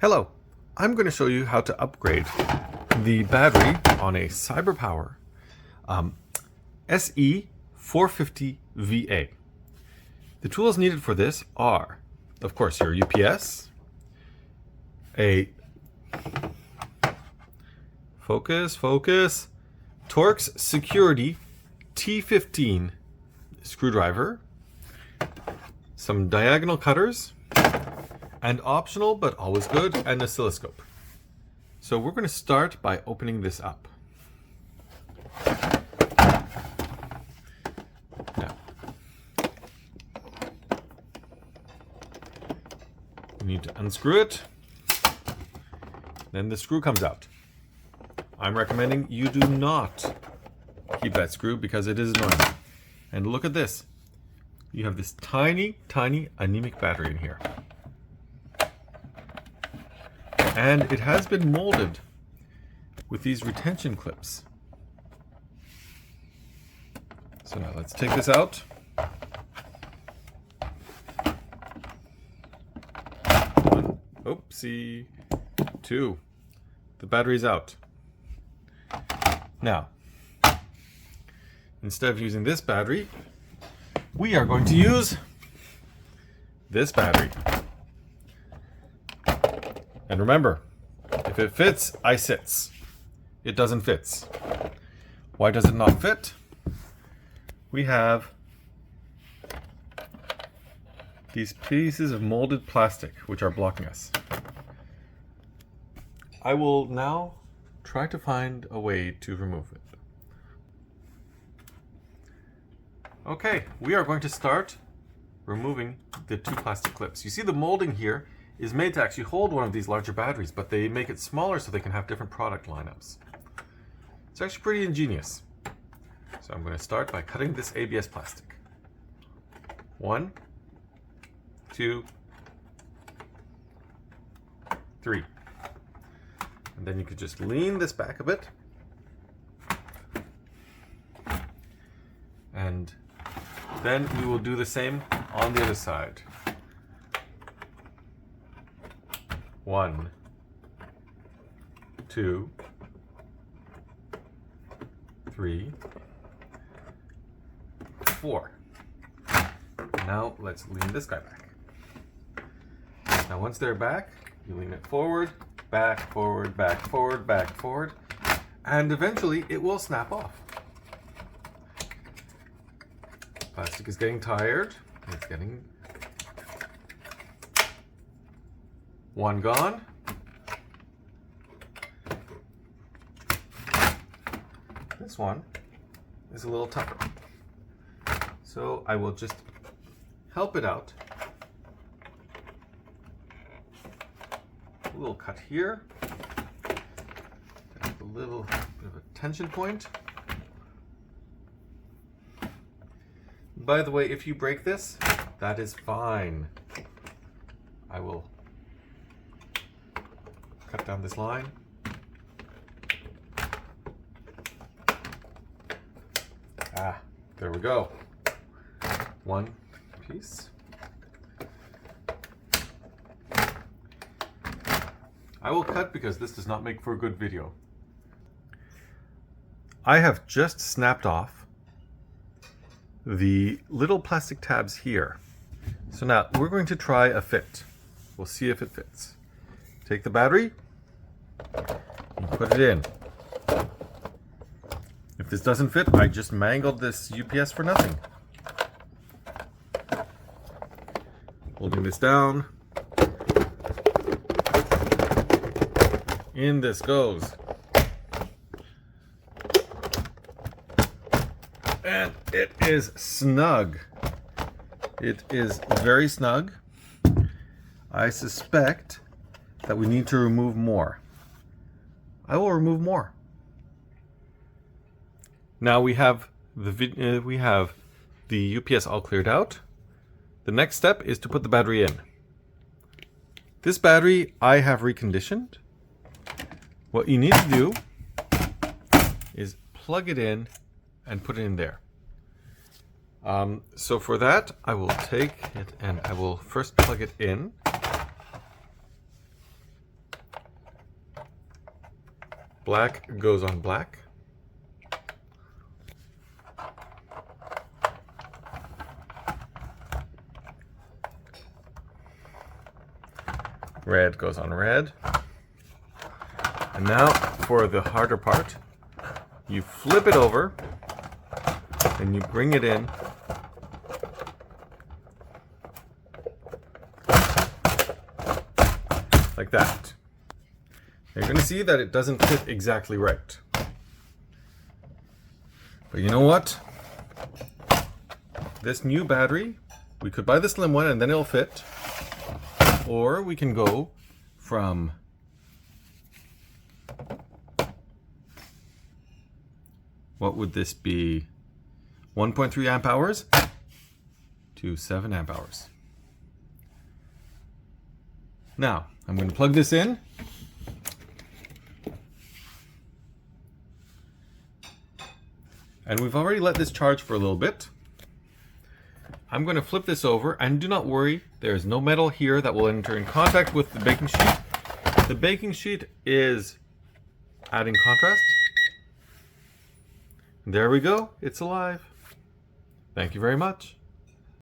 Hello, I'm going to show you how to upgrade the battery on a Cyberpower SE450VA. The tools needed for this are, of course, your UPS, a Torx Security T15 screwdriver, some diagonal cutters, and optional but always good, an oscilloscope. So we're going to start by opening this up. Now, you need to unscrew it. Then the screw comes out. I'm recommending you do not keep that screw because it is annoying. And look at this. You have this tiny, tiny anemic battery in here. And it has been molded with these retention clips. So now let's take this out. One, oopsie, two. The battery's out. Now, instead of using this battery, we are going to use this battery. And remember, if it fits, I sits. It doesn't fit. Why does it not fit? We have these pieces of molded plastic which are blocking us. I will now try to find a way to remove it. Okay, we are going to start removing the two plastic clips. You see the molding here is made to actually hold one of these larger batteries, but they make it smaller so they can have different product lineups. It's actually pretty ingenious. So I'm going to start by cutting this ABS plastic. 1, 2, 3. And then you could just lean this back a bit. And then we will do the same on the other side. 1, 2, 3, 4. Now let's lean this guy back. Now once they're back, you lean it forward, back, forward, back, forward, back, forward, and eventually it will snap off. Plastic is getting tired. It's getting one gone. This one is a little tougher. So I will just help it out. A little cut here. A little bit of a tension point. By the way, if you break this, that is fine. I will cut down this line. There we go. One piece. I will cut because this does not make for a good video. I have just snapped off the little plastic tabs here. So now we're going to try a fit. We'll see if it fits. Take the battery and put it in. If this doesn't fit, I just mangled this UPS for nothing. Holding this down. In this goes. And it is snug. It is very snug. I suspect that we need to remove more. I will remove more. Now we have the UPS all cleared out. The next step is to put the battery in. This battery I have reconditioned. What you need to do is plug it in and put it in there. So for that, I will take it and I will first plug it in. Black goes on black. Red goes on red. And now for the harder part, you flip it over and you bring it in like that. You're going to see that it doesn't fit exactly right. But you know what? This new battery, we could buy the slim one and then it'll fit. Or we can go from what would this be? 1.3 amp hours to 7 amp hours. Now, I'm going to plug this in. And we've already let this charge for a little bit. I'm going to flip this over, and do not worry, there is no metal here that will enter in contact with the baking sheet. The baking sheet is adding contrast. There we go, it's alive. Thank you very much.